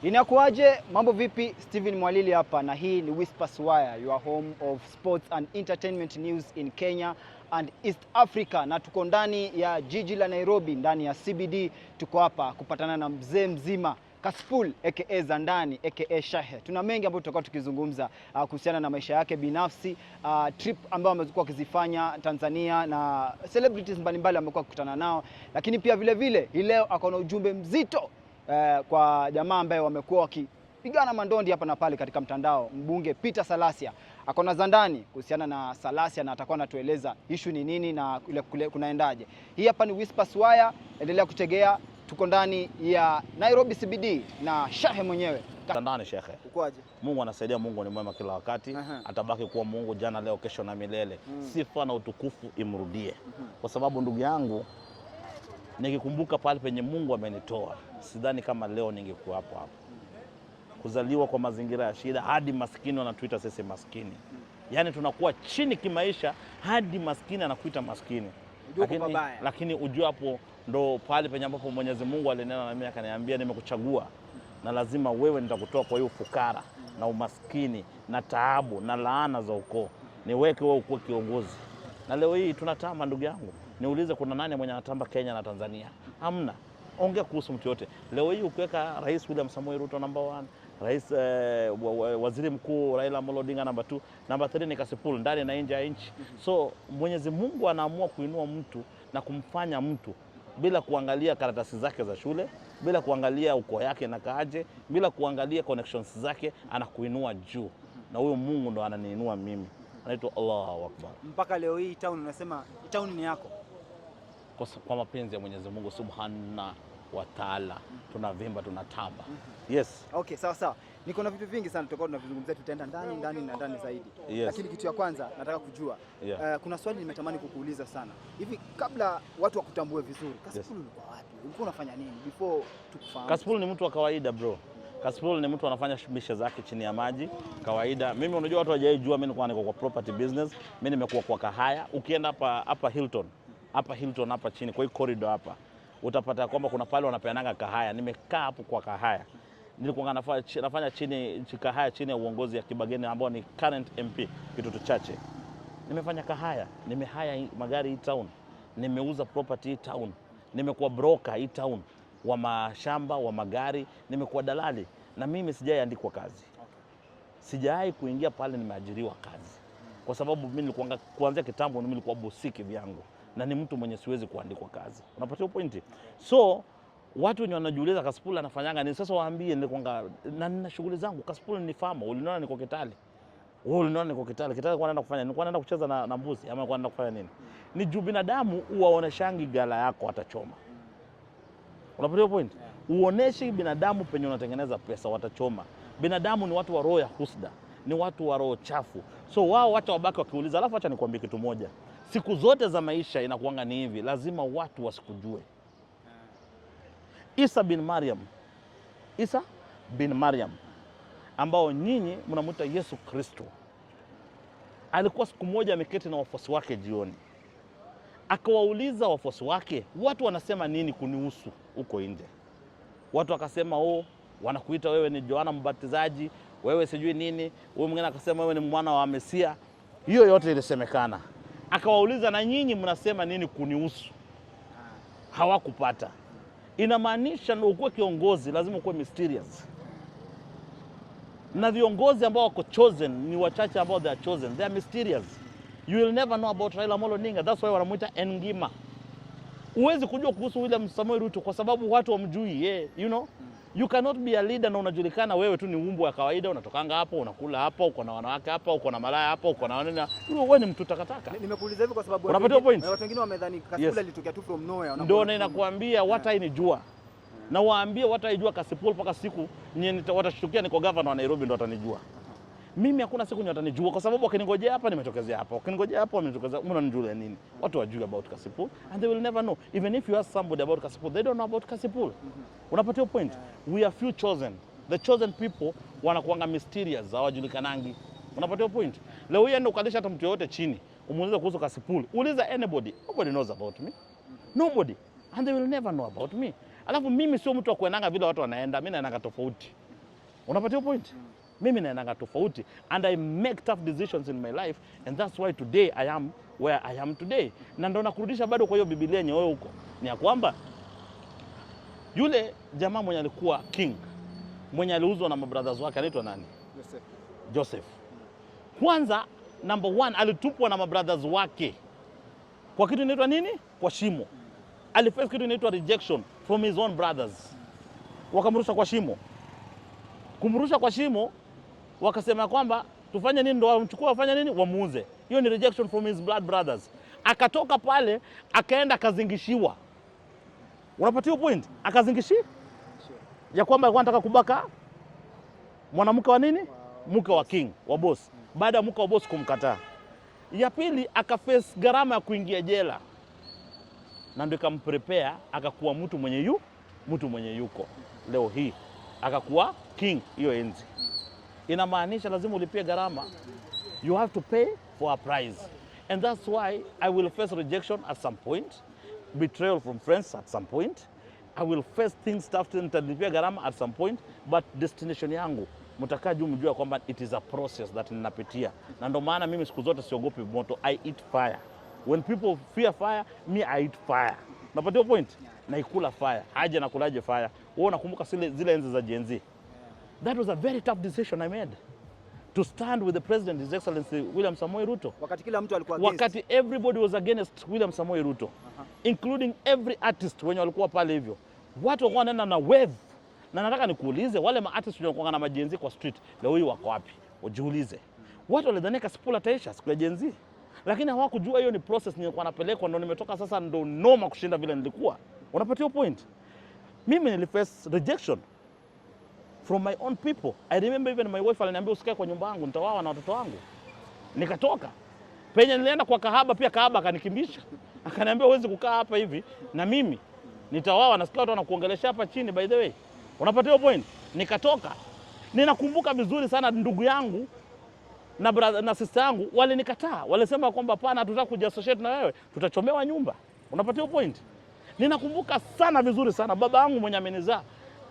Inakuaje, mambo vipi? Steven Mwalili hapa na hii ni Whispers Wire, your home of sports and entertainment news in Kenya and East Africa. Na tuko ndani ya jiji la Nairobi, ndani ya CBD. Tuko hapa kupatana na mzee mzima Kaspool aka Zandani aka Shahe. Tuna mengi ambayo tutakuwa tukizungumza kuhusiana na maisha yake binafsi, trip ambayo amekuwa akizifanya Tanzania na celebrities mbalimbali amekuwa kukutana nao, lakini pia vile vile hii leo akaona ujumbe mzito kwa jamaa ambaye wamekuwa wakipigana mandondi hapa na pale katika mtandao. Mbunge Peter Salasya akaona Zandani kuhusiana na Salasya na atakuwa anatueleza issue ni nini na kule kunaendaje. Hii hapa ni Whispers Wire, endelea kutegea. Tuko ndani ya Nairobi CBD na Shahe mwenyewe. Zandani Shekhe. Ukoaje? Mungu anasaidia, Mungu ni mwema kila wakati. Atabaki kuwa Mungu jana, leo, kesho na milele. Sifa na utukufu imrudie. Kwa sababu ndugu yangu, nikikumbuka pale penye Mungu amenitoa, sidhani kama leo ningekuwa hapo. Kuzaliwa kwa mazingira ya shida, hadi maskini wanatuita sisi maskini. Yaani tunakuwa chini kimaisha hadi maskini anakuita maskini. Lakini ujue hapo ndo pale penye ambapo Mwenyezi Mungu alinena na mimi akaniambia, nimekuchagua na lazima wewe nitakutoa kwa hiyo fukara na umaskini na taabu na laana za ukoo, niweke wewe ukuwe kiongozi. Na leo hii tunatamba ndugu yangu. Niulize, kuna nani mwenye anatamba Kenya na Tanzania? Hamna. Ongea kuhusu mtu yote. Leo hii ukiweka Rais William Samoei Ruto number 1, Rais Waziri Mkuu Raila Amolo Odinga number 2, number 3 ni Kaspool ndani na nje ya nchi. So Mwenyezi Mungu anaamua kuinua mtu na kumfanya mtu bila kuangalia karatasi zake za shule, bila kuangalia ukoo yake na kaaje, bila kuangalia connections zake, anakuinua juu. Na huyo Mungu ndo ananiinua mimi. Anaitwa Allahu Akbar. Mpaka leo hii town unasema town ni yako. Kwa mapenzi ya Mwenyezi Mungu Subhana wa Ta'ala, tunavimba, tunatamba. Yes. Okay, sawa. Niko na vitu vingi sana tutakuwa tunavizungumzia, tutaenda ndani zaidi. Yes. Lakini kitu ya kwanza nataka kujua, kuna swali nimetamani kukuuliza sana. Hivi kabla watu wakutambue vizuri, Kaspool ulikuwa wapi? Ulikuwa unafanya nini before tukufahamu? Kaspool ni mtu wa kawaida bro. Kaspool ni mtu anafanya mishe zake chini ya maji kawaida. Mimi unajua watu hawajaijua mimi niko kwa property business. Mimi nimekuwa kwa Kahaya. Ukienda hapa Hilton, hapa chini kwa hii corridor hapa, utapata kwamba kuna pale wanapeananga Kahaya. Nimekaa hapo kwa Kahaya. Nilikuwa nafanya chini Kahaya chini ya uongozi ya Kibageni ambao ni current MP Kitutu Chache. Nimefanya Kahaya, nimehaya magari hii town, nimeuza property hii town, nimekuwa broker hii town wa mashamba wa magari, nimekuwa dalali. Na mimi sijaandikwa kazi. Sijai kuingia pale nimeajiriwa kazi. Kwa sababu mimi nilikuwa kuanzia kitambo mimi nilikuwa bosiki vyangu na ni mtu mwenye siwezi kuandikwa kazi. Unapatia pointi? So watu wenye wanajiuliza Kaspool anafanyanga nini, sasa waambie nilikuwa na nina shughuli zangu. Kaspool ni farmer. Uliniona niko Kitale. Wewe uliniona niko Kitale. Kitale kwa naenda kufanya nini? Kwa naenda kucheza na mbuzi ama kwa naenda kufanya nini? Ni juu binadamu uwaoneshangi gala yako watachoma. Unapatia point? Uoneshe binadamu penye unatengeneza pesa watachoma. Binadamu ni watu wa roho ya husda, ni watu wa roho chafu. So wao watu wabaki wakiuliza. Alafu acha nikwambie kitu moja. Siku zote za maisha inakuanga ni hivi, lazima watu wasikujue. Isa bin Maryam ambao nyinyi mnamuita Yesu Kristo, alikuwa siku moja ameketi na wafuasi wake jioni. Akawauliza wafuasi wake, watu wanasema nini kunihusu huko nje? Watu wakasema, wanakuita wewe ni Yohana Mbatizaji, wewe sijui nini. Wewe mwingine akasema wewe ni mwana wa Mesia. Hiyo yote ilisemekana. Akawauliza, na nyinyi mnasema nini kunihusu? Hawakupata. Inamaanisha ndio ukuwe kiongozi lazima ukuwe mysterious. Na viongozi ambao wako chosen ni wachache ambao they are chosen. They are mysterious. You will never know about Raila Amolo Odinga. That's why wanamuita Engima. Huwezi kujua kuhusu William Samoei Ruto kwa sababu watu wamjui. You know? You cannot be a leader na unajulikana wewe tu ni umbo wa kawaida, unatokanga hapo, unakula hapo, uko na wanawake hapa, uko na malaya hapo, uko na wanene. Wewe ni mtu takataka. Nimekuuliza hivi kwa sababu watu wengine wamedhani Kaspool alitokea tu from nowhere. Ndio ninakuambia watu hainijua. Na waambie watu haijua Kaspool mpaka siku watashtukia niko governor wa Nairobi ndio watanijua. Mimi hakuna siku watanijua kwa sababu wakiningojea hapa nimetokezea hapa. Wakiningojea hapa wametokezea. Mnanijua nini? Watu wajui about Kaspool and they will never know. Even if you ask somebody about Kaspool, they don't know about Kaspool. Unapatia point? We are few chosen. The chosen people wanakuanga mysterious, hawajulikanangi. Unapatia point? Leo hii ndio ukalisha hata mtu yote chini. Umuulize kuhusu Kaspool. Uliza anybody. Nobody knows about me. Nobody. And they will never know about me. Alafu mimi sio mtu wa kuenanga vile watu wanaenda, mimi naenanga tofauti. Unapatia point? Mimi naendanga tofauti and I make tough decisions in my life and that's why today I am where I am today. Na ndo nakurudisha bado kwa hiyo Biblia yenyewe huko. Ni ya kwamba yule jamaa mwenye alikuwa king, mwenye aliuzwa na mabrothers wake anaitwa nani? Joseph. Kwanza number 1 alitupwa na mabrothers wake. Kwa kitu inaitwa nini? Kwa shimo. Aliface kitu inaitwa rejection from his own brothers. Wakamrusha kwa shimo. Kumrusha kwa shimo wakasema kwamba tufanye nini ndo wamchukua wafanye nini? Wamuuze. Hiyo ni rejection from his blood brothers. Akatoka pale akaenda akazingishiwa. Unapatia point? Akazingishi ya kwamba alikuwa anataka kubaka mwanamke wa nini? Mke wa king, wa boss. Baada ya mke wa boss kumkataa. Ya pili akaface gharama ya kuingia jela. Na ndio kamprepare akakuwa mtu mwenye yuko leo hii. Akakuwa king hiyo enzi. Inamaanisha lazima ulipie gharama. You have to pay for a price. And that's why I will face rejection at some point, betrayal from friends at some point. I will face things tough, nitalipia gharama at some point, but destination yangu mtakaa juu mjua kwamba it is a process that ninapitia. Na ndio maana mimi siku zote siogopi moto. I eat fire. When people fear fire, me I eat fire. Napatia point? Naikula fire. Aje nakulaje fire? Wewe unakumbuka zile enzi za Gen Z? That was a very tough decision I made. To stand with the president, His Excellency William Samoei Ruto. Wakati kila mtu alikuwa against. Wakati everybody was against William Samoei Ruto. Including every artist wenye walikuwa pale hivyo. Watu walikuwa wanaenda na wave. Na nataka nikuulize wale artists wenye walikuwa na majenzi kwa street, leo hii wako wapi? Ujiulize. Watu walidhania Kasipul ataisha siku ya Gen Z. Lakini hawakujua hiyo ni process nilikuwa napelekwa, ndo nimetoka sasa ndo noma kushinda vile nilikuwa. Unapatia point? Mimi niliface rejection from my own people. I remember even my wife aliniambia usikae kwa nyumba yangu, nitawawa na watoto wangu. Nikatoka. Penye nilienda kwa kahaba, pia kahaba akanikimbisha. Akaniambia huwezi kukaa hapa hivi na mimi nitawawa, nasikia watu wanakuongelesha hapa chini by the way. Unapatia point? Nikatoka. Ninakumbuka vizuri sana ndugu yangu na brother na sister yangu walinikataa. Walisema kwamba hapana, hatutaka kujiassociate na wewe, tutachomewa nyumba. Unapatia point? Ninakumbuka sana vizuri sana baba yangu mwenye amenizaa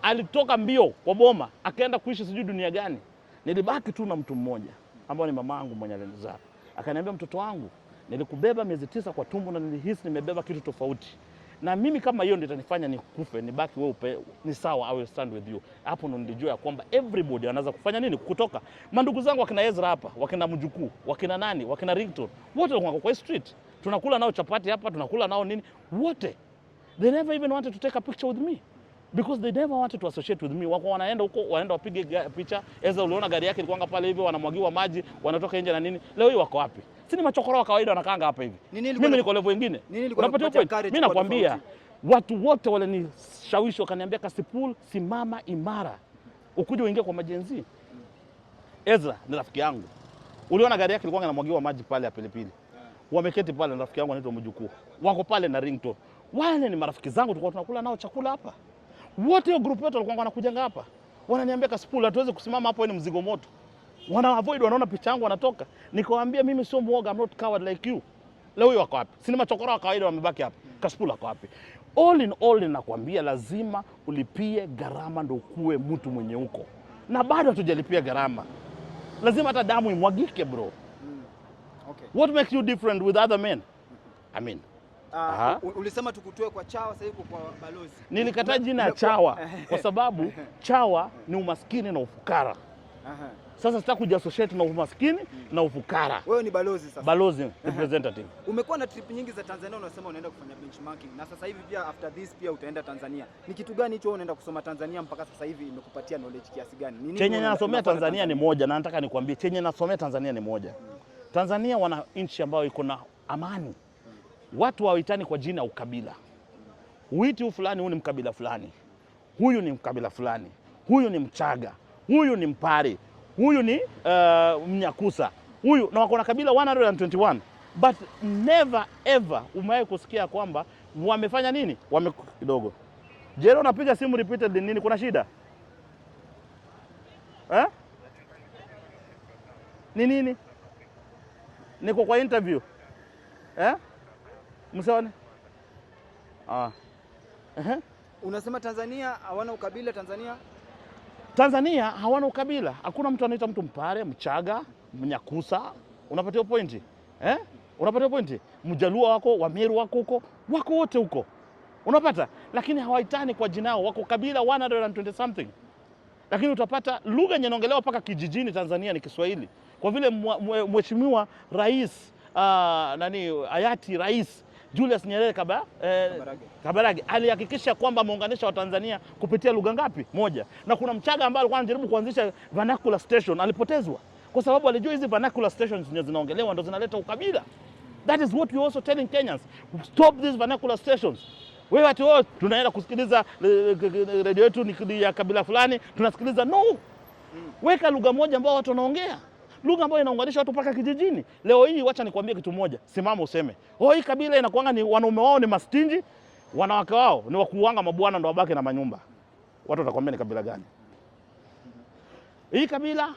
alitoka mbio kwa boma akaenda kuishi sijui dunia gani. Nilibaki tu na mtu mmoja ambao ni mama yangu mwenye alinizaa. Akaniambia mtoto wangu, nilikubeba miezi 9 kwa tumbo na nilihisi nimebeba kitu tofauti. Na mimi kama hiyo ndio itanifanya nikufe, nibaki wewe ni sawa, I will stand with you. Hapo ndo nilijua ya kwamba everybody anaweza kufanya nini kutoka. Mandugu zangu wakina Ezra hapa, wakina Mjukuu, wakina nani, wakina Ringtone, wote wako kwa street. Tunakula nao chapati hapa, tunakula nao nini? Wote. They never even wanted to take a picture with me. Because they never wanted to associate with me. Wako wanaenda huko, wanaenda wapige picha. Ezra uliona gari yake ilikuwa pale hivi, wanamwagiwa maji, wanatoka nje na nini. Leo hii wako wapi? Si ni machokoro wa kawaida wanakaanga hapa hivi. Mimi niko level nyingine. Unapata point? Mimi nakwambia watu wote wale ni shawishi wakaniambia Kasipul simama imara. Ukuje uingie kwa majenzi. Ezra ni rafiki yangu. Uliona gari yake ilikuwa inamwagiwa maji pale ya Pilipili. Wameketi pale na rafiki yangu anaitwa Mjukuu. Wako pale na Ringtone. Wale ni marafiki zangu, tulikuwa tunakula nao chakula hapa. Wote hiyo group yote walikuwa wanakuja hapa. Wananiambia Kasipul hatuwezi kusimama hapo, ni mzigo moto. Wana avoid, wanaona picha yangu wanatoka. Nikawaambia mimi sio muoga, I'm not coward like you. Leo hiyo wako wapi? Si ni machokora wa kawaida wamebaki hapa. Kasipul wako wapi? All in all ninakwambia lazima ulipie gharama ndio ukue mtu mwenye uko. Na bado hatujalipia gharama. Lazima hata damu imwagike bro. Okay. What makes you different with other men? I mean, ulisema tukutoe kwa chawa, sasa hivi kwa balozi. Nilikataa jina ya chawa kwa sababu chawa ni umaskini na ufukara. Sasa sitaki kujiassociate na umaskini na ufukara. Wewe ni balozi sasa. Balozi representative. Umekuwa na trip nyingi za Tanzania, unasema unaenda kufanya benchmarking na sasa hivi pia after this pia utaenda Tanzania. Ni kitu gani hicho unaenda kusoma Tanzania mpaka sasa hivi imekupatia knowledge kiasi gani? Nini chenye nasomea Tanzania ni moja, na nataka nikwambie chenye nasomea Tanzania ni moja. Tanzania wana nchi ambayo iko na amani. Watu hawaitani kwa jina ya ukabila. Huiti huyu fulani, huyu ni mkabila fulani. Huyu ni mkabila fulani. Huyu ni Mchaga. Huyu ni Mpare. Huyu ni Mnyakusa. Huyu na wako na kabila 121. But never ever umewahi kusikia kwamba wamefanya nini? Kidogo. Jero unapiga simu repeated nini? Kuna shida? Ni nini? Niko kwa interview. Msaone? Unasema Tanzania hawana ukabila Tanzania? Tanzania hawana ukabila. Hakuna mtu anaita mtu Mpare, Mchaga, Mnyakusa. Unapatia pointi? Unapatia pointi? Mjaluo wako, Wameru wako huko, wako wote huko. Unapata? Lakini hawaitani kwa jina lao, wako kabila 120 something. Lakini utapata lugha yenye inaongelewa paka kijijini Tanzania ni Kiswahili. Kwa vile mheshimiwa rais hayati Rais Julius Nyerere Kabarage alihakikisha kwamba ameunganisha Watanzania kupitia lugha ngapi? Moja. Na kuna Mchaga ambaye alikuwa anajaribu kuanzisha vernacular station, alipotezwa kwa sababu alijua hizi vernacular stations zinaongelewa ndo zinaleta ukabila. That is what we also telling Kenyans. Stop these vernacular stations. Wewe ati tunaenda kusikiliza radio yetu ni ya kabila fulani, tunasikiliza no. Weka lugha moja ambayo watu wanaongea. Lugha ambayo inaunganisha watu paka kijijini. Leo hii wacha nikwambie kitu moja. Simama useme. Hii kabila inakuanga ni wanaume wao ni mastinji, wanawake wao ni wakuanga mabwana ndo wabaki na manyumba. Watu watakwambia ni kabila gani? Hii kabila,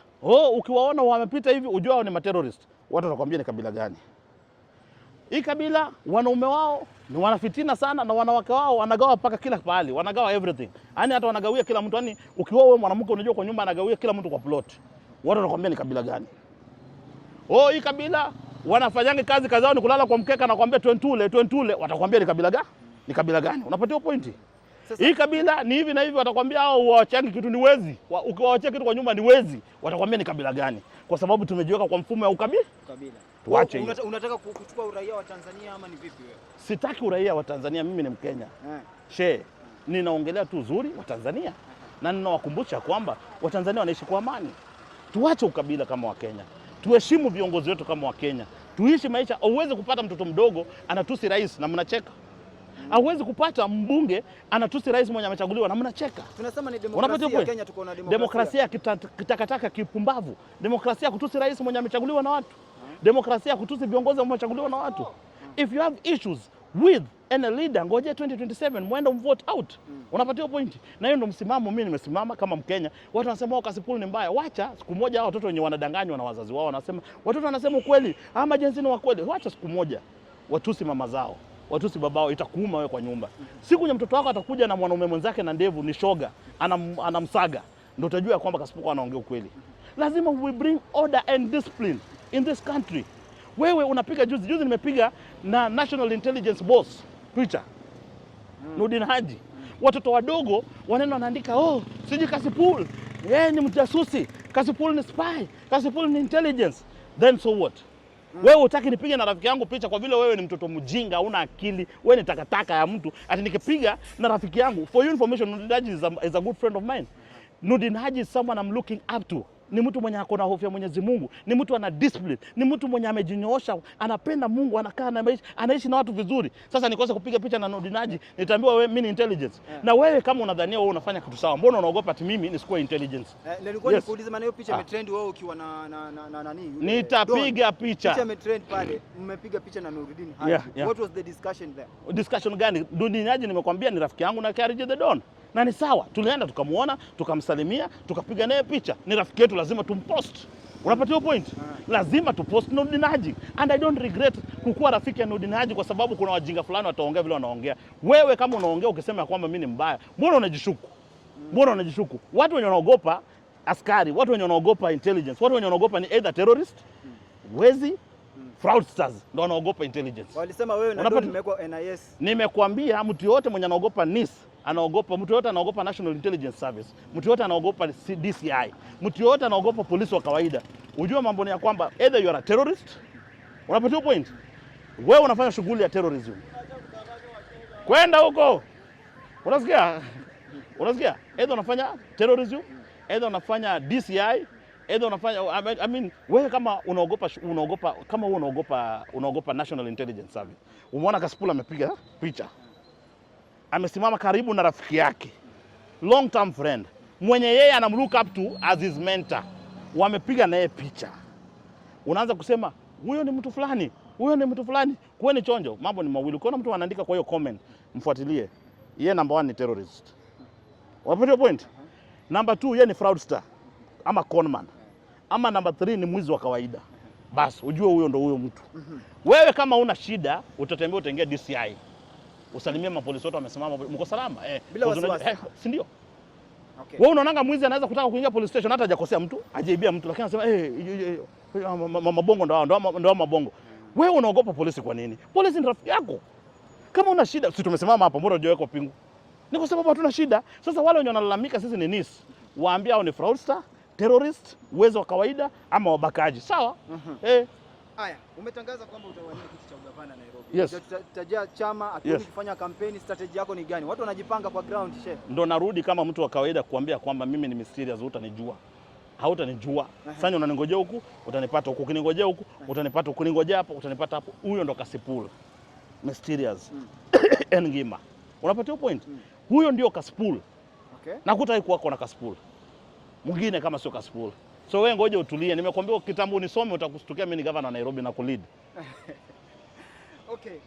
ukiwaona wamepita hivi ujua wao ni materrorist. Watu watakwambia ni kabila gani? Hii kabila wanaume wao ni wanafitina sana na wanawake wao wanagawa paka kila pahali, wanagawa everything. Yaani hata wanagawia kila mtu, yani ukiwa wewe mwanamke unajua kwa nyumba anagawia kila mtu kwa plot. Watu wanakuambia ni kabila gani? Hii kabila wanafanyanga kazi zao ni kulala kwa mkeka na kuambia twentule, watakwambia ni kabila gani? Ni kabila gani? Unapatia pointi? Hii kabila ni hivi na hivi, watakwambia hao waachangi kitu ni wezi. Ukiwaachia kitu kwa nyumba ni wezi, watakwambia ni kabila gani? Kwa sababu tumejiweka kwa mfumo ya ukabila. Tuache hiyo. Unataka kuchukua uraia wa Tanzania ama ni vipi wewe? Sitaki uraia wa Tanzania, mimi ni Mkenya. Ninaongelea tu uzuri wa Tanzania. Na ninawakumbusha kwamba Watanzania wanaishi kwa amani. Tuache ukabila kama Wakenya. Tuheshimu viongozi wetu kama Wakenya. Tuishi maisha. Hauwezi kupata mtoto mdogo anatusi rais na mnacheka. Hauwezi kupata mbunge anatusi rais mwenye amechaguliwa na mnacheka. Tunasema ni demokrasia. Kenya tuko na demokrasia kitakataka kipumbavu. Demokrasia kutusi rais mwenye amechaguliwa na watu. Demokrasia kutusi viongozi ambao wamechaguliwa na watu. If you have issues with any leader, ngoje 2027 mwende mvote out. Unapatia pointi. Na hiyo ndo msimamo mimi nimesimama kama Mkenya. Watu wanasema Kasipul ni mbaya. Wacha siku moja hao watoto wenye wanadanganywa na wazazi wao wanasema watoto wanasema ukweli ama jinsi ni wa kweli. Wacha siku moja watusi mama zao, watusi babao, itakuuma wewe kwa nyumba. Siku ya mtoto wako atakuja na mwanaume mwenzake na ndevu ni shoga, anamsaga, ndio utajua kwamba Kasipul anaongea ukweli. Lazima we bring order and discipline in this country. Wewe unapiga juzi nimepiga na National Intelligence Boss picha. Nurdin Haji. Watoto wadogo wanaenda wanaandika siji Kasipul, ni mjasusi, Kasipul ni spy, Kasipul ni intelligence. Then so what? Wewe utaki nipige na rafiki yangu picha kwa vile wewe ni mtoto mjinga, una akili, wewe ni takataka ya mtu. Ati nikipiga na rafiki yangu, for your information, Nurdin Haji is a good friend of mine. Nurdin Haji is someone I'm looking up to. Ni mtu mwenye akona hofu ya Mwenyezi Mungu, ni mtu ana discipline, ni mtu mwenye amejinyoosha, anapenda Mungu, anakaa na anaishi na watu vizuri. Sasa nikose kupiga picha na Nurdin Haji, nitaambiwa wewe mimi ni intelligence. Na wewe kama unadhania wewe unafanya kitu sawa, mbona unaogopa ati mimi nisikuwa intelligence? Nilikuwa nikuuliza maana hiyo picha imetrend wewe ukiwa na nani? Nitapiga picha. Picha imetrend pale. Mmepiga picha na Nurdin Haji. What was the discussion there? Discussion gani? Nurdin Haji nimekwambia ni rafiki yangu na Kariji the Don. Na ni sawa, tulienda tukamuona, tukamsalimia, tukapiga naye picha. Ni rafiki yetu, lazima tumpost. Unapatia point? Lazima tupost Nurdin Haji. And I don't regret kukuwa rafiki ya Nurdin Haji kwa sababu kuna wajinga fulani wataongea vile wanaongea. Wewe kama unaongea ukisema kwamba mimi ni mbaya, mbona unajishuku? Mbona unajishuku? Watu wenye wanaogopa askari, watu wenye wanaogopa intelligence, watu wenye wanaogopa ni either terrorist, wezi, fraudsters ndio wanaogopa intelligence. Walisema wewe na ndio nimekuwa NIS. Nimekuambia mtu yote mwenye anaogopa NIS, anaogopa, mtu yote anaogopa National Intelligence Service, mtu yote anaogopa DCI, mtu yote anaogopa polisi wa kawaida. Unajua mambo ni ya kwamba either you are a terrorist, unapatia point, wewe unafanya shughuli ya terrorism, kwenda huko, unasikia, either unafanya terrorism, either unafanya DCI, either unafanya wewe kama unaogopa National Intelligence Service. Umeona Kasipul amepiga picha, amesimama karibu na rafiki yake, long term friend, mwenye yeye anamlook up to as his mentor. Wamepiga naye picha. Unaanza kusema huyo ni mtu fulani, huyo ni mtu fulani. Kuweni chonjo, mambo ni mawili. Ukiona mtu anaandika kwa hiyo comment, mfuatilie. Yeye number 1 ni terrorist. Wapatia point? Number 2 yeye ni fraudster ama conman. Ama number 3 ni mwizi wa kawaida. Basi ujue huyo ndo huyo mtu. Wewe kama una shida, utatembea utaingia DCI. Usalimie mapolisi wote wamesimama, mko salama? Bila wasiwasi. Si ndio? Okay. Wewe unaonanga mwizi anaweza kutaka kuingia police station hata hajakosea mtu, hajaibia mtu, lakini anasema mabongo ndo mabongo. Wewe unaogopa polisi kwa nini? Polisi ni rafiki yako. Kama una shida, si tumesimama hapa, mbona hujaweka pingu? Ni kwa sababu hatuna shida. Sasa wale wenye wanalalamika sisi ni NIS, waambie hao ni fraudster, terrorist, uwezo wa kawaida ama wabakaji. Sawa? Haya, umetangaza kwamba utawania kiti cha ugavana Nairobi. Yes. Tutajia chama, atuoni kufanya kampeni, strategy yako ni gani? Watu wanajipanga kwa ground, chef. Ndo narudi kama mtu wa kawaida kuambia kwamba mimi ni mysterious, hutanijua. Hautanijua. Sasa unaningojea huku, utanipata huku, ukiningojea huku, utanipata huku, ukiningojea hapo, utanipata hapo. Huyo ndo Kasipul. Mysterious. Ngima. Unapata point? Huyo ndio Kasipul. Okay. Na kutai kuwako na Kasipul. Mwingine kama sio Kasipul. So wewe ngoje utulie. Nimekwambia kitambo unisome utakustukia mimi ni governor wa Nairobi na kulead. Okay.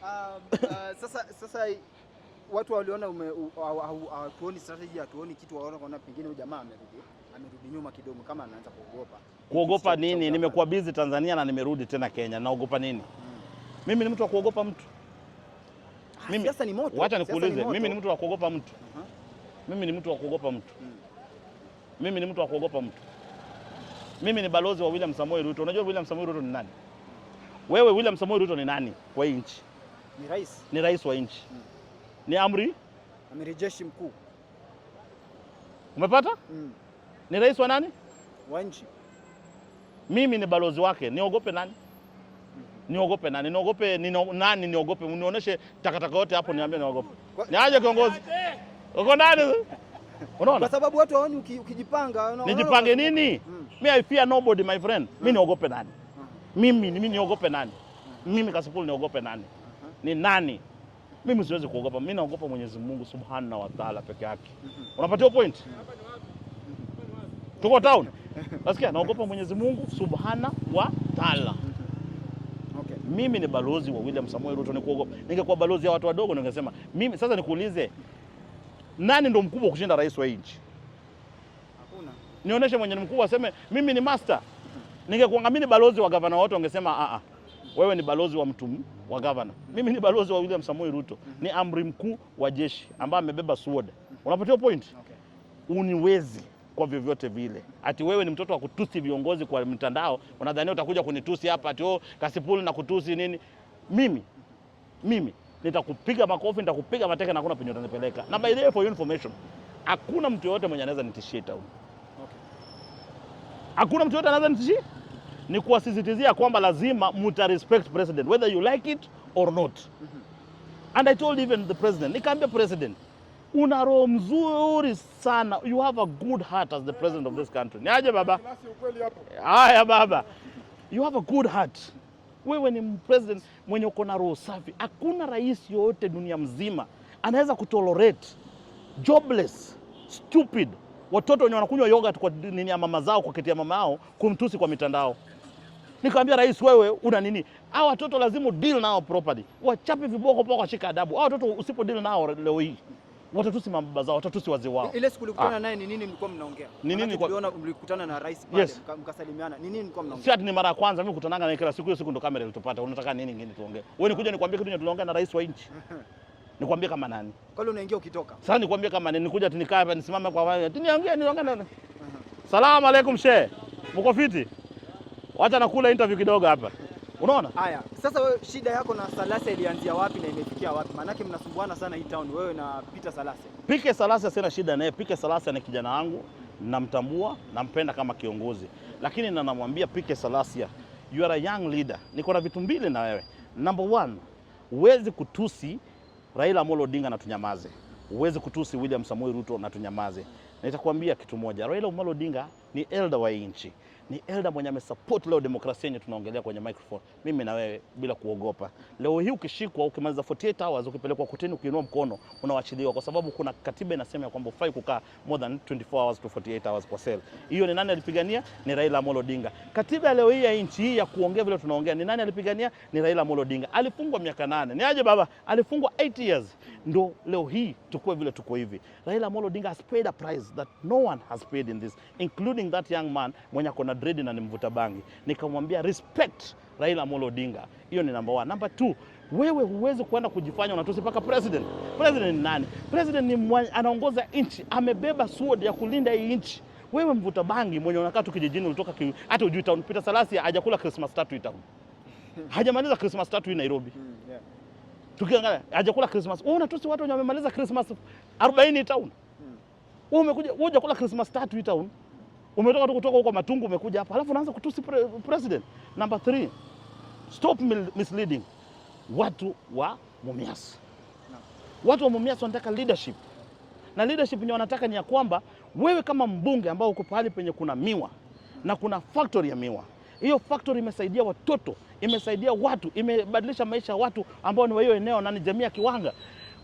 Sasa watu waliona hatuoni strategy, hatuoni kitu, waona pengine huyu jamaa amerudi nyuma kidogo, kama anaanza kuogopa. Kuogopa nini? Nimekuwa busy Tanzania na nimerudi tena Kenya. Naogopa nini? Mimi ni mtu wa kuogopa mtu. Mimi siasa ni moto. Wacha nikuulize, mimi ni mtu wa kuogopa mtu. Mimi ni mtu wa kuogopa mtu. Mimi ni mtu wa kuogopa mtu. Mimi ni balozi wa William Samoei Ruto. Unajua William Samoei Ruto ni nani? Wewe William Samoei Ruto ni nani kwa hii nchi? Ni rais. Ni rais wa nchi. Ni amri jeshi mkuu. Umepata? Ni rais wa nani? Wa nchi. Mimi ni balozi wake. Niogope nani? Niogope nani? Niogope nani? Niogope. Unionyeshe takataka yote hapo niambie niogope. Ni aje kiongozi? Uko nani? Unaona? Kwa sababu watu waoni ukijipanga. Nijipange nini? Mimi I fear nobody my friend. Mimi niogope nani? Mimi niogope nani? Mimi Kasipul niogope nani? Ni nani? Mimi siwezi kuogopa. Mimi naogopa Mwenyezi Mungu Subhanahu wa Ta'ala peke yake. Unapatia point? Tuko town. Nasikia naogopa Mwenyezi Mungu Subhanahu wa Ta'ala. Okay. Mimi ni balozi wa William Samoei Ruto, nikuogopa. Ningekuwa balozi ya watu wadogo ningesema mimi. Sasa nikuulize, nani ndo mkubwa kushinda rais wa nchi? Hakuna. Nionyeshe mwenye mkubwa aseme mimi ni master. Ningekuwa mimi balozi wa gavana wote wangesema wewe ni balozi wa mtu wa gavana. Mimi ni balozi wa William Samoei Ruto. Ni amri mkuu wa jeshi ambaye amebeba sword. Unapatia point? Okay. Uniwezi kwa vyovyote vile. Ati wewe ni mtoto wa kutusi viongozi kwa mtandao, unadhania utakuja kunitusi hapa ati Kasipul na kutusi nini? Mimi nitakupiga makofi, nitakupiga mateke na hakuna penye utanipeleka. Na by the way for your information, hakuna mtu yote mwenye anaweza nitishia town. Okay. Hakuna mtu yote anaweza nitishia. Ni kuwasisitizia kwamba lazima muta respect president whether you like it or not. And I told even the president, nikamwambia president, una roho mzuri sana. You have a good heart as the president of this country. Ni aje baba? Haya baba. You have a good heart. Wewe ni president mwenye uko na roho safi. Hakuna rais yote dunia mzima anaweza kutolerate jobless, stupid, watoto wenye wanakunywa yogurt kwa nini ya mama zao, kwa kiti ya mama yao, kumtusi kwa mitandao. Nikamwambia rais, wewe una nini? Hao watoto lazima deal nao properly. Wachape viboko poko washika adabu. Hao watoto usipo deal nao leo hii watatusi mababa zao, watatusi wazee wao. Ile siku ulikutana naye ni nini mlikuwa mnaongea? Ni nini uliona mlikutana na rais pale mkasalimiana? Ni nini mlikuwa mnaongea? Si ati ni mara ya kwanza mimi kukutananga na kila siku, hiyo siku ndo kamera ilitupata. Unataka nini ngine tuongee? Wewe nikuja nikwambie kitu tunaongea na rais wa nchi. Nikwambie kama nani? Kwa hiyo unaingia ukitoka. Sasa nikwambie kama nini? Nikuja tunikaa hapa nisimame kwa wewe. Niongee na. Salamu alaykum shehe. Mko fiti? Wacha nakula interview kidogo hapa. Unaona? Haya. Sasa wewe shida yako na Salasa ilianzia wapi na imefikia wapi? Maana yake mnasumbuana sana hii town, wewe na Peter Salasa. Peter Salasa sina shida naye. Peter Salasa ni kijana wangu, namtambua, nampenda kama kiongozi. Lakini namwambia Peter Salasa, you are a young leader. Niko na vitu mbili na wewe. Number one, huwezi kutusi Raila Amolo Odinga na tunyamaze. Huwezi kutusi William Samoei Ruto na tunyamaze. Na nitakwambia kitu moja, Raila Amolo Odinga ni elder wa nchi. Ni elder mwenye amesupport leo demokrasia yenye tunaongelea kwenye microphone. Mimi na wewe bila kuogopa. Leo hii ukishikwa, ukimaliza 48 hours, ukipelekwa kotini, ukiinua mkono, unawachiliwa kwa sababu kuna katiba inasema kwamba hufai kukaa more than 24 hours to 48 hours kwa cell. Hiyo ni nani alipigania? Ni Raila Amolo Odinga. Katiba leo hii ya nchi hii ya kuongea vile tunaongea, ni nani alipigania? Ni Raila Amolo Odinga. Alifungwa miaka 8. Ni aje baba? Alifungwa 8 years. Ndo leo hii tukue vile tuko hivi. Raila Amolo Odinga has paid a price that no one has paid in this, including that young man mwenye akona dread na ni mvuta bangi. Nikamwambia respect Raila Amolo Odinga. Hiyo ni number 1. Number 2, Wewe huwezi kwenda kujifanya unatusi mpaka president. President ni nani? President ni anaongoza nchi, amebeba sword ya kulinda hii nchi. Wewe mvuta bangi mwenye unakaa tu kijijini, ulitoka hata ujui town. Peter Salasya hajakula Christmas tatu town. Hajamaliza Christmas tatu hii Nairobi. Tukiangalia hajakula Christmas. Wewe unatusi watu wenye wamemaliza Christmas 40 town. Wewe umekuja wewe hujakula Christmas tatu hii town. Umetoka tu kutoka huko Matungu umekuja hapa. Alafu unaanza kutusi president. Number 3. Stop misleading. Watu wa Mumias. Watu wa Mumias wanataka leadership. Na leadership ni wanataka ni ya kwamba wewe kama mbunge ambao uko pahali penye kuna miwa na kuna factory ya miwa. Hiyo factory imesaidia watoto, imesaidia watu, imebadilisha maisha ya watu ambao ni wa hiyo eneo na ni jamii ya Kiwanga.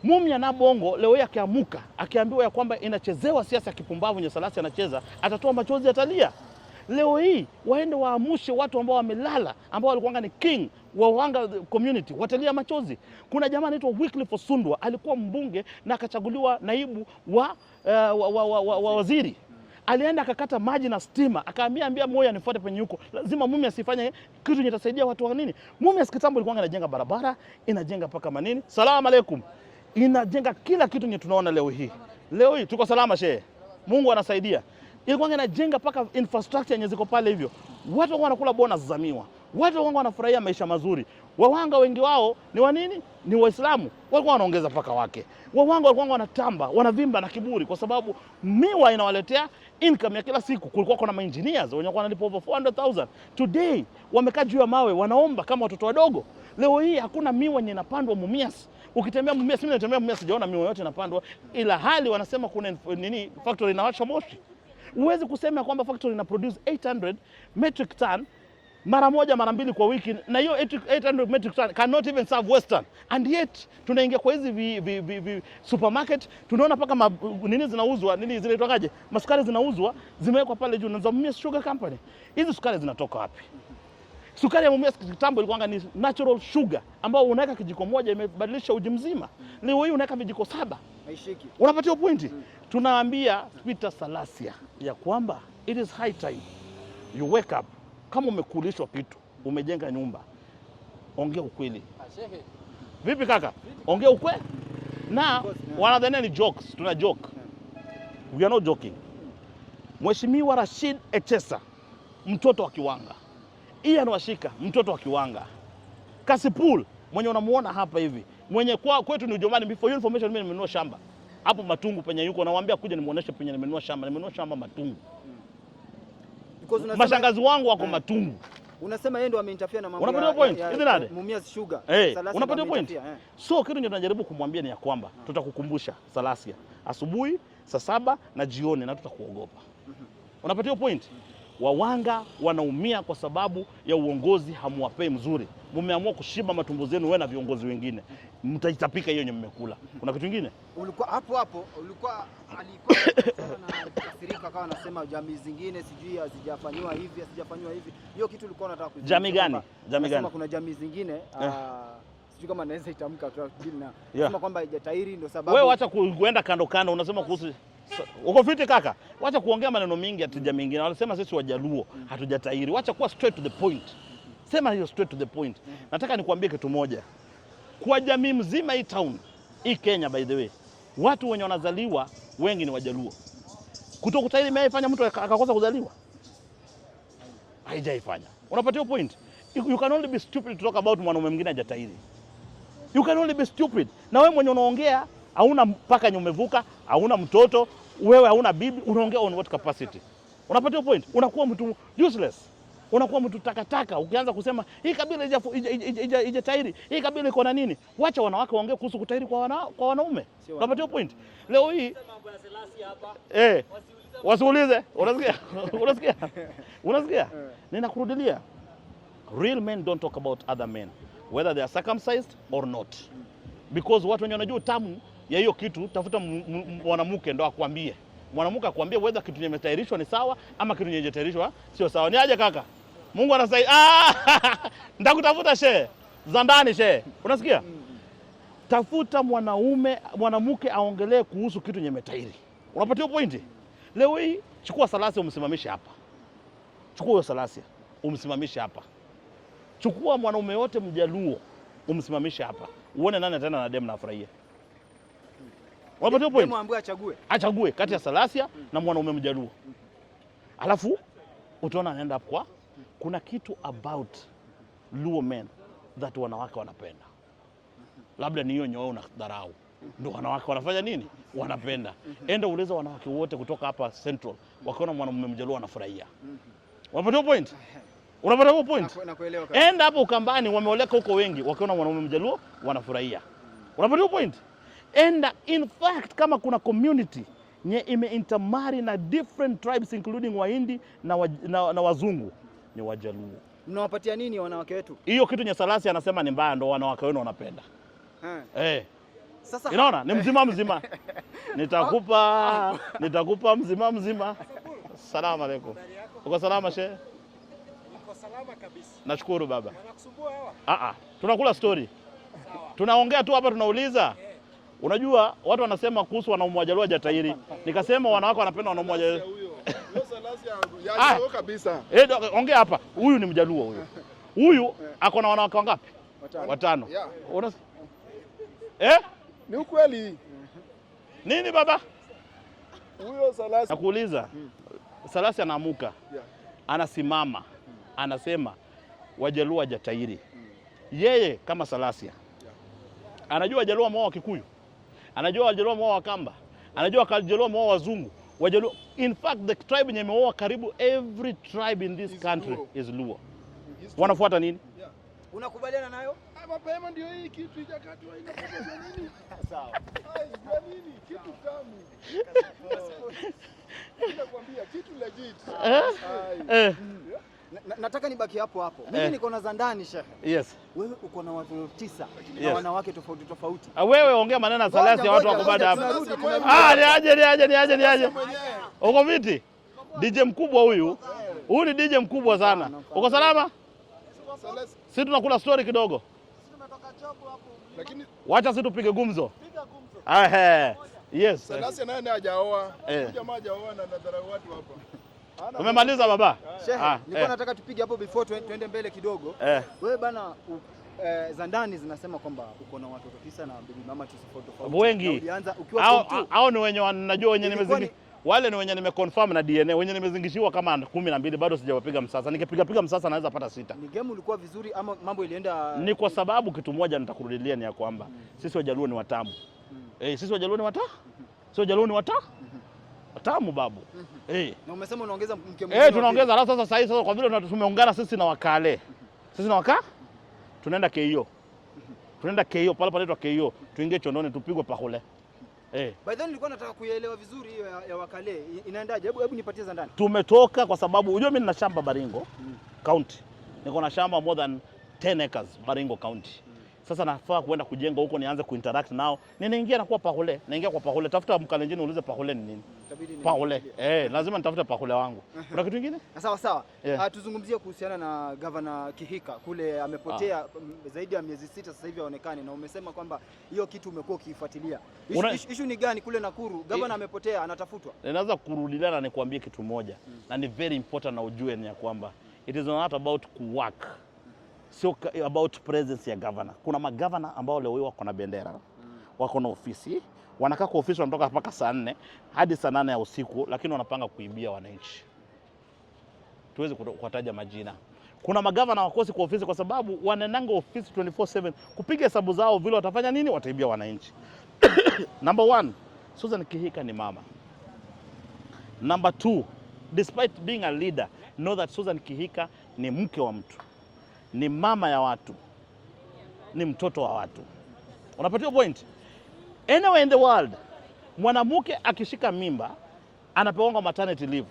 Mumia na Bongo leo yake akiamuka, akiambiwa ya kwamba inachezewa siasa kipumbavu nye Salasya anacheza, atatoa machozi atalia. Leo hii waende waamushe watu ambao wamelala, ambao walikuwa ni king wa Wanga community, watalia machozi. Kuna jamaa anaitwa Wycliffe Osundwa, alikuwa mbunge na akachaguliwa naibu wa waziri. Alienda akakata maji na stima, akaambia Moi anifuate penye huko. Lazima Mumia asifanye kitu kitasaidia watu wa nini? Mumia kitambo ilikuwa inajenga barabara, inajenga paka manini. Salamu alaykum. Inajenga kila kitu nye tunaona leo hii. Leo hii tuko salama shehe. Mungu anasaidia. Ilikuwa inajenga paka infrastructure yenye ziko pale hivyo. Watu wanakula bonus za miwa. Watu wanafurahia maisha mazuri. Wawanga wengi wao ni wa nini? Ni Waislamu. Walikuwa wanaongeza paka wake. Wawanga walikuwa wanatamba, wanavimba na kiburi kwa sababu miwa inawaletea income ya kila siku. Kulikuwa kuna ma-engineers wenye wanalipa over 400,000. Today wamekaa juu ya mawe wanaomba kama watoto wadogo. Leo hii hakuna miwa yenye inapandwa Mumias. Ukitembea Mumias, mimi natembea Mumias sijaona miwa yote inapandwa, ila hali wanasema kuna nini factory inawasha moshi. Uwezi kusema kwamba factory ina produce 800 metric ton mara moja mara mbili kwa wiki, na hiyo 800 metric ton cannot even serve Western. And yet tunaingia kwa hizi supermarket, tunaona paka nini zinauzwa, nini zinaitwaje, masukari zinauzwa zimewekwa pale juu na za Mumias Sugar Company. Hizi sukari zinatoka wapi? Sukari ya Mumias kitambo ilikuwa ni natural sugar ambao unaweka kijiko moja imebadilisha uji mzima. Leo hii unaweka vijiko 7. Haishiki. Unapatia pointi. Tunaambia Peter Salasya ya kwamba it is high time you wake up. Kama umekulishwa kitu, umejenga nyumba, ongea ukweli. Vipi kaka? Ongea ukweli. Na wanadhania ni jokes, tuna joke. We are not joking. Mheshimiwa Rashid Echesa, mtoto wa Kiwanga. Ian Washika, mtoto wa Kiwanga. Kasipul, mwenye unamuona hapa hivi, mwenye kwetu ni Ujomani. Before your information, mimi nimenunua shamba hapo Matungu penye yuko, nawaambia kuja nimuoneshe penye nimenunua shamba Matungu. Mashangazi wangu wako Matungu. Unasema yeye ndo ameinterfere na mambo ya Unapata point? Hivi nani? Mumias Sugar. Unapata point? So kitu ndio tunajaribu kumwambia ni ya kwamba tutakukumbusha Salasya asubuhi, saa 7 na jioni, na tutakuogopa. Unapata point? Wawanga wanaumia kwa sababu ya uongozi hamuwapei mzuri. Mumeamua kushiba matumbo zenu wewe na viongozi wengine. Mtaitapika hiyo nyinyi mmekula. Kuna kitu kingine? Ulikuwa alikuwa anakasirika akawa anasema jamii zingine sijui hazijafanywa hivi, hazijafanywa hivi. Hiyo kitu ulikuwa unataka kujua. Jamii gani? Jamii gani? Kuna jamii zingine sijui kama naweza itamka tu na sema kwamba haijatairi ndio sababu. Wewe acha kuenda kando unasema kuhusu uko fiti kaka. Wacha kuongea maneno mingi ati jamii nyingine. Wanasema sisi Wajaluo hatujatairi. Wacha kuwa straight to the point. Sema hiyo straight to the point. Nataka nikuambie kitu moja. Kwa jamii mzima hii town, hii Kenya by the way, watu wenye wanazaliwa wengi ni Wajaluo. Kutokutairi imeifanya mtu akakosa kuzaliwa? Haijaifanya. Unapata point? You can only be stupid to talk about mwanaume mwingine hajatairi. You can only be stupid. Na wewe mwenye unaongea hauna mpaka umevuka, hauna mtoto, wewe hauna bibi, unaongea on what capacity? Unapata point? Unakuwa mtu useless. Unakuwa mtu takataka. Ukianza kusema hii kabila ijatairi, hii kabila iko na nini? Wacha wanawake waongee kuhusu kutairi kwa wanaume. Unapata point? Leo hii mambo ya Salasya hapa. Wasiulize. Unasikia? Ninakurudilia. Real men don't talk about other men, whether they are circumcised or not. Because watu wenye wanajua tamu ya hiyo kitu, tafuta mwanamke ndo akwambie. Mwanamke akwambie whether kitu kimetayarishwa ni sawa ama kitu kimetayarishwa sio sawa. Ni aje kaka? Mungu anasaidia. Ndakutafuta shehe. Za ndani shehe. Unasikia? Tafuta mwanamke aongelee kuhusu kitu kimetayari. Unapata point? Leo hii chukua Salasya umsimamishe hapa. Chukua hiyo Salasya umsimamishe hapa. Chukua mwanaume wote Mjaluo umsimamishe hapa. Uone nani tena na dem na afurahia. Unapata point? Mwambie achague. Achague kati ya Salasia na mwanaume Mjaluo. Alafu utaona anaenda kwa kuna kitu about Luo men that wanawake wanapenda. Labda ni hiyo nyoyo na dharau. Ndio wanawake wanafanya nini? Wanapenda. Enda uliza wanawake wote kutoka hapa Central wakiona mwanamume Mjaluo anafurahia. Unapata point? Unapata point? Nakuelewa kabisa. Enda hapo Ukambani wameoleka huko wengi wakiona mwanamume Mjaluo wanafurahia. Unapata point? Enda in fact kama kuna community nye imeintermarry na different tribes including Wahindi na wazungu ni Wajaluo. Mnawapatia nini wanawake wetu? Hiyo kitu nye Salasia anasema ni mbaya, ndo wanawake wenu wanapenda. Sasa unaona ni mzima. Nitakupa mzima. Salamu alaykum. Uko salama shehe? Uko salama kabisa. Nashukuru baba. Wanakusumbua hawa? Tunakula story. Tunaongea tu hapa tunauliza. Unajua watu wanasema kuhusu wanaume Wajaluo hajatairi. Nikasema wanawake wanapenda wanaume Wajaluo. Huyo Salasia yaani kabisa. Ongea hapa. Huyu ni Mjaluo huyo. Huyu ako na wanawake wangapi? 5. Yeah. Ni ukweli. Nini baba? Huyo Salasia. Nakuuliza. Salasia anaamuka. Anasimama. Anasema Wajaluo hajatairi. Yeye kama Salasia. Anajua Wajaluo wamao wa Kikuyu. Anajua Wajaluo wamao wa Kamba. Anajua Wajaluo wamao wazungu. Wajaluo, in fact the tribe yenye imeoa karibu every tribe in this country is Luo. Wanafuata nini? Unakubaliana nayo? Mapema ndio hii kitu ijakatwa inapoteza nini? Sawa. Ai, nini? Kitu tamu. Ninakwambia kitu legit. Nataka nibaki hapo. Mimi niko na za ndani shehe. Yes. Wewe uko na watu 9 na wanawake tofauti. Wewe ongea maneno ya Salasia watu wako baada hapa. Niaje. Uko viti? DJ mkubwa huyu. Huyu ni DJ mkubwa sana. Uko salama? Sisi tunakula story kidogo. Sisi tumetoka job hapo. Lakini wacha sisi tupige gumzo. Yes. Salasia naye hajaoa. Jamaa hajaoa na nadharau watu hapa. Umemaliza baba? Nilikuwa nataka tupige hapo before tuende mbele kidogo. Wewe bana za ndani zinasema kwamba uko na watoto 9 na bibi mama tofauti. Wengi. Ulianza ukiwa form 2. Hao ni wenye wanajua wenye nimezingi. Wale ni wenye nimeconfirm na DNA, wenye nimezingishiwa kama 12 bado sijawapiga msasa. Nikipiga msasa naweza pata 6. Ni game ulikuwa vizuri ama mambo ilienda? Ni kwa sababu kitu moja nitakurudilia ni ya kwamba sisi Wajaluo ni watamu. Sisi Wajaluo ni watamu. Sisi Wajaluo ni watamu babu. Na umesema unaongeza mke mwingine. Tunaongeza alafu sasa kwa vile tumeungana sisi na Wakale. Sisi na Waka tunaenda KO. Tunaenda KO pale inaitwa KO. Tuingie Chondoni tupigwe Pahole. By then nilikuwa nataka kuielewa vizuri hiyo ya Wakale. Inaendaje? Hebu nipatie za ndani. Tumetoka kwa sababu unajua mimi nina shamba Baringo County. Niko na shamba more than 10 acres Baringo County. Sasa nafaa kuenda kujenga huko nianze kuinteract nao. Ninaingia na kwa Pahole. Naingia kwa Pahole. Tafuta Mkalenjini uulize Pahole ni nini? Pahole. Lazima nitafute Pahole wangu. Kuna kitu kingine? Sawa. Tuzungumzie kuhusiana na Governor Kihika kule amepotea zaidi ya miezi 6 sasa hivi haonekani, na umesema kwamba hiyo kitu umekuwa ukiifuatilia. Issue ni gani kule Nakuru? Governor amepotea, anatafutwa. Ninaweza kurudilia na nikwambie kitu moja na ni very important na ujue ni ya kwamba it is not about work. Sio about presence ya governor. Kuna magavana ambao leo wako na bendera. Wako na ofisi. Wanakaa kwa ofisi wanatoka mpaka saa 4 hadi saa 8 ya usiku, lakini wanapanga kuibia wananchi. Tuweze kuwataja majina. Kuna magavana wakosi kwa ofisi kwa sababu wanananga ofisi 24/7 kupiga hesabu zao vile watafanya nini, wataibia wananchi. Number 1, Susan Kihika ni mama. Number 2, despite being a leader, know that Susan Kihika ni mke wa mtu. Ni mama ya watu. Ni mtoto wa watu. Unapatia point? Anywhere in the world, mwanamke akishika mimba anapewa maternity leave.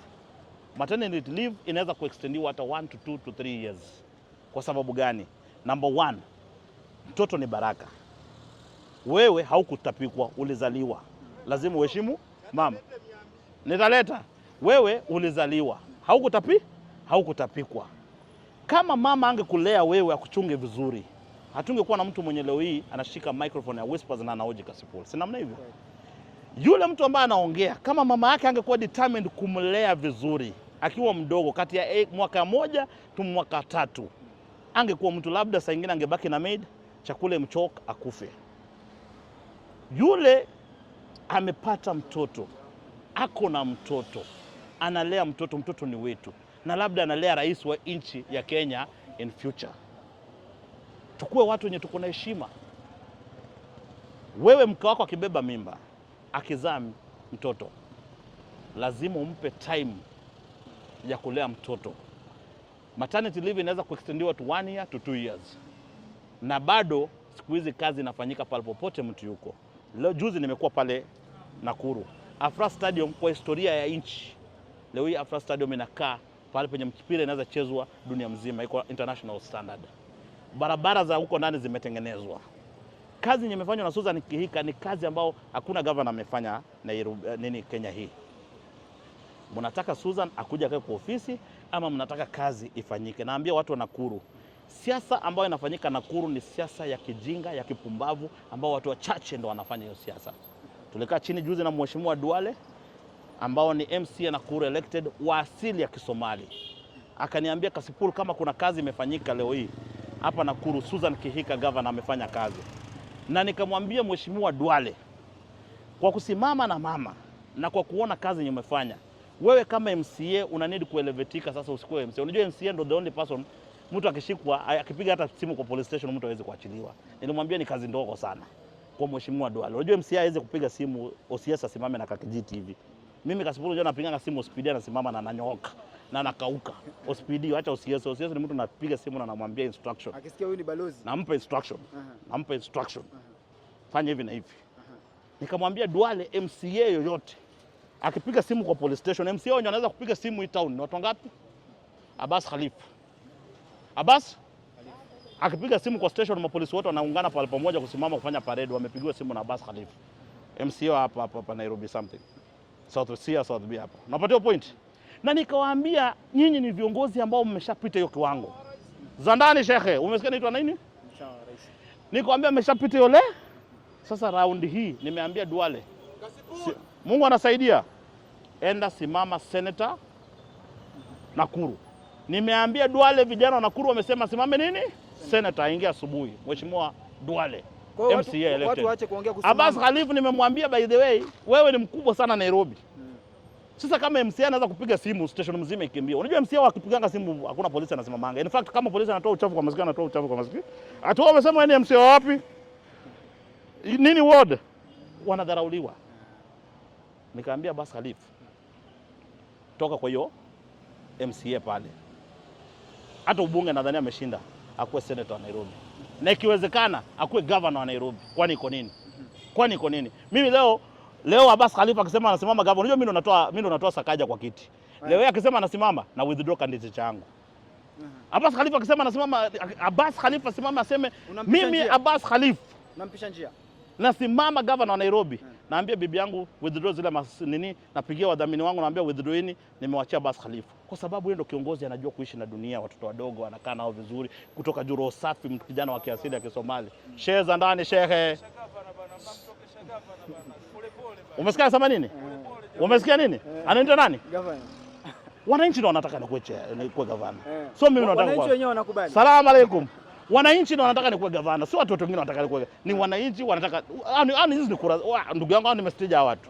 Maternity leave inaweza kuextendiwa hata 1 to 2 to 3 years. Kwa sababu gani? Number 1, mtoto ni baraka. Wewe haukutapikwa, ulizaliwa. Lazima uheshimu mama. Nitaleta. Wewe ulizaliwa. Haukutapikwa. Kama mama angekulea wewe akuchunge vizuri, hatungekuwa na mtu mwenye leo hii anashika microphone ya Whispers na anaoji Kasipul. Si namna hivyo? Yule mtu ambaye anaongea, kama mama yake angekuwa determined kumlea vizuri akiwa mdogo kati ya mwaka 1 tu mwaka 3, angekuwa mtu labda saa nyingine angebaki na maid, chakula mchoka akufe. Yule amepata mtoto, ako na mtoto, analea mtoto, mtoto ni wetu, na labda analea rais wa nchi ya Kenya in future. Tukue watu wenye tuko na heshima. Wewe mke wako akibeba mimba, akizaa mtoto, lazima umpe time ya kulea mtoto. Maternity leave inaweza kuextendiwa to 1 year to 2 years. Na bado siku hizi kazi inafanyika pale popote mtu yuko. Leo juzi nimekuwa pale Nakuru. Afra Stadium kwa historia ya nchi. Leo hii Afra Stadium inakaa pale penye mpira inaweza chezwa dunia mzima, iko international standard. Barabara za huko ndani zimetengenezwa. Kazi yenye imefanywa na Susan Kihika ni kazi ambao hakuna governor amefanya na Kenya hii. Mnataka Susan akuja kwa ofisi ama mnataka kazi ifanyike? Naambia watu wa Nakuru, siasa ambayo inafanyika Nakuru ni siasa ya kijinga, ya kipumbavu, ambao watu wachache ndio wanafanya hiyo siasa. Tulikaa chini juzi na Mheshimiwa Duale ambao ni MC ya Nakuru elected wa asili ya Kisomali. Akaniambia, Kasipul, kama kuna kazi imefanyika leo hii hapa Nakuru, Susan Kihika governor amefanya kazi. Na nikamwambia Mheshimiwa Duale, kwa kusimama na mama na kwa kuona kazi yenye umefanya, wewe kama MCA una need kuelevetika sasa, usikuwe MCA. Unajua MCA ndo the only person mtu akishikwa akipiga hata simu kwa police station mtu hawezi kuachiliwa. Nilimwambia ni kazi ndogo sana kwa Mheshimiwa Duale. Unajua MCA hawezi kupiga simu OCS asimame na kakijiti hivi. Mimi Kasipul unajua napiga simu OCPD anasimama na ananyooka na anakauka. OCPD acha OCS ni mtu anapiga simu na anamwambia instruction. Akisikia huyu ni balozi, nampa instruction. Nampa instruction. Fanya hivi na hivi. Nikamwambia Duale, MCA yoyote akipiga simu kwa police station, MCA wenye anaweza kupiga simu hii town ni watu wangapi? Abbas Khalif. Abbas akipiga simu kwa station, mapolisi wote wanaungana pale pamoja kusimama kufanya parade, wamepigiwa simu na Abbas Khalif. MCA hapa Nairobi something. South B hapa. Unapatia point? Na nikawaambia nyinyi ni viongozi ambao mmeshapita hiyo kiwango. Zandani shekhe, umesikia naitwa nini? sawa rais. Nikawaambia mmeshapita hiyo le. Sasa round hii nimeambia Duale, Mungu anasaidia, enda simama senator Nakuru. Nimeambia Duale, vijana wa Nakuru wamesema simame nini? Senator aingia asubuhi. Mheshimiwa Duale, MCA elected. Watu waache kuongea kusimama. Abbas Khalif nimemwambia, by the way, wewe ni mkubwa sana Nairobi. Sasa kama MCA anaweza kupiga simu station mzima ikimbia. Unajua MCA wakipiganga simu hakuna polisi anasimamanga. In fact kama polisi anatoa uchafu kwa masikio, anatoa uchafu kwa masikio. Atu wao wamesema wewe ni MCA wapi? Nini ward? Wanadharauliwa. Nikaambia Abbas Khalif, toka kwa hiyo MCA pale. Hata ubunge nadhani ameshinda, akuwe senator wa Nairobi. Na ikiwezekana akuwe governor wa Nairobi. Kwani iko nini? Kwani iko nini? Mimi leo Abbas Khalif akisema anasimama governor, unajua mimi ndo natoa Sakaja kwa kiti. Leo yeye akisema anasimama na withdraw candidate yangu. Abbas Khalif akisema anasimama, Abbas Khalif asimama aseme mimi Abbas Khalif nampisha njia, nasimama governor wa Nairobi. Naambia bibi yangu withdraw zile napigia wadhamini wangu naambia withdrawini, nimewachia Abbas Khalif. Kwa sababu yeye ndo kiongozi anajua kuishi na dunia, watoto wadogo anakaa nao vizuri, kutoka Juro Safi, kijana wa kiasili ya Kisomali. Shehe za ndani shehe. Umesikia sema nini? Umesikia nini? Anaitwa nani? Governor. Wananchi ndo wanataka nikuwe gavana. So mimi nataka wananchi wenyewe wanakubali. Salamu alaykum. Wananchi ndo wanataka nikuwe gavana, si watu wengine wanataka nikuwe. Ni wananchi wanataka. Hizi ni kura. Ndugu yangu nimesteja watu.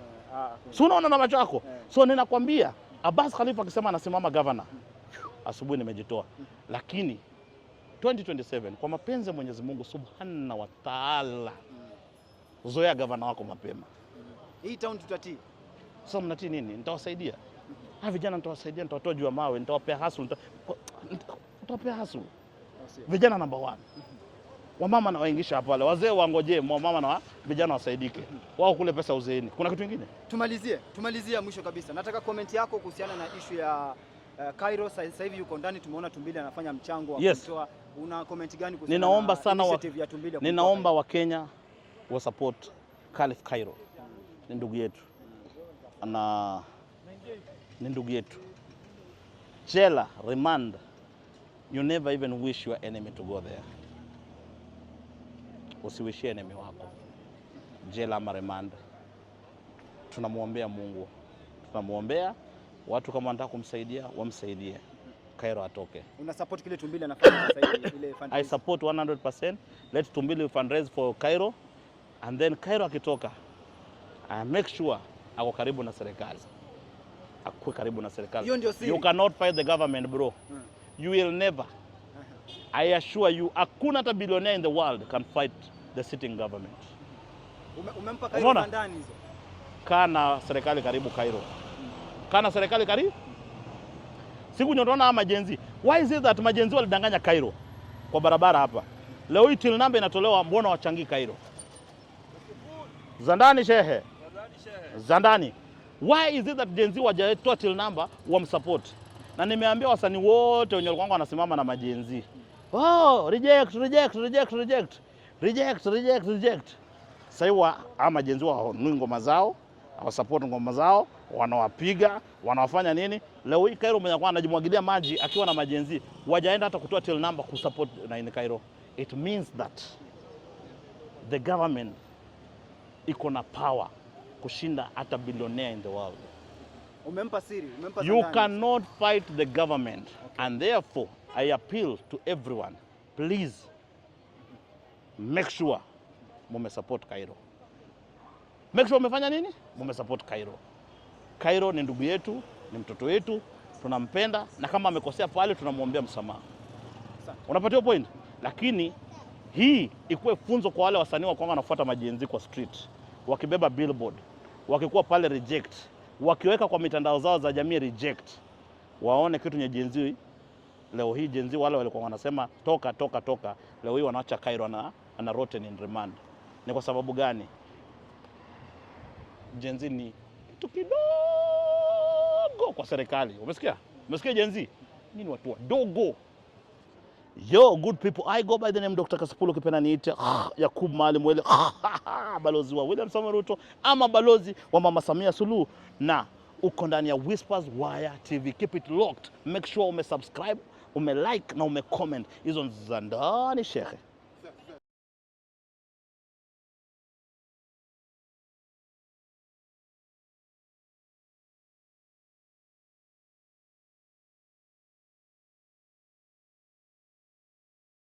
Si unaona na macho yako. So ninakwambia Abbas Khalif akisema anasimama gavana, asubuhi nimejitoa. Lakini 2027 kwa mapenzi ya Mwenyezi Mungu Subhanahu wa Ta'ala, zoea gavana wako mapema. Hii town tutatii. Sasa mnatii nini? Nitawasaidia. Vijana nitawasaidia, nitawatoa juu ya mawe, nitawapea hustle, nitawapea hustle. Vijana number 1. Wamama na waingisha hapa wale. Wazee waongojee, mama na vijana wasaidike. Wao kule pesa uzeeni. Kuna kitu kingine? Tumalizie mwisho kabisa. Nataka comment yako kuhusiana na issue ya Cairo. Sasa hivi yuko ndani, tumeona Tumbili anafanya mchango wa kutoa. Una comment gani kuhusiana na initiative ya Tumbili? Ninaomba wa Kenya wa support Khalif Cairo. Ni ndugu yetu. Ni ndugu yetu. Jela, remand. You never even wish your enemy to go there. Usiwishie enemy wako. Jela ama remand. Tunamuombea Mungu. Tunamuombea watu kama wanataka kumsaidia, wamsaidie. Cairo atoke. Una support kile Tumbili anafanya sasa hivi ile fundraise? I support 100%. Let Tumbili fundraise for Cairo, and then Cairo akitoka, I make sure ako karibu na serikali. Akuwe karibu na serikali. Hiyo ndio siri. You cannot fight the government, bro. You will never. I assure you, hakuna hata billionaire in the world can fight the sitting government. Umempa Cairo ndani hizo. Kana serikali karibu Cairo. Kana serikali karibu. Siku nyonaona majenzi. Why is it that majenzi walidanganya Cairo kwa barabara hapa? Leo hii till number inatolewa, mbona wachangi Cairo? Zandani shehe. Zandani. Why is it that jenzi wajatoa till number wamsupport? Na nimeambia wasanii wote wenye walikuwa wanasimama na majenzi. Oh, reject. Sasa hivi ama jenzi wao ngoma zao, au support ngoma zao, wanawapiga, wanawafanya nini? Leo hii Cairo mwenye anajimwagilia maji akiwa na majenzi, wajaenda hata kutoa till number kusupport na in Cairo. It means that the government iko na power kushinda hata billionaire in the world. Umempa siri, umempa You cannot fight the government. Okay. And therefore I appeal to everyone, please make sure mume support Cairo. Make sure umefanya nini? Mume support Cairo. Cairo ni ndugu yetu, ni mtoto wetu, tunampenda, na kama amekosea pale tunamwombea msamaha. Unapatia point? Lakini hii ikuwe funzo kwa wale wasanii wako wanafuata majenzi kwa street, wakibeba billboard, wakikuwa pale reject, wakiweka kwa mitandao zao za jamii reject, waone kitu nye jenzi. Leo hii jenzi wale walikuwa wanasema toka, leo hii wanaacha Cairo na rotten in remand. Ni kwa sababu gani? Jenzi ni kitu kidogo kwa serikali. Umesikia? Umesikia jenzi? Nini watu wadogo? Yo, good people, I go by the name Dr. Kasipul, ukipenda niite Yakub Maalim Wele, balozi wa William Samoei Ruto ama balozi wa Mama Samia Suluhu, na uko ndani ya Whispers Wire TV. Keep it locked. Make sure umesubscribe, umelike na umecomment. Hizo za ndani shehe.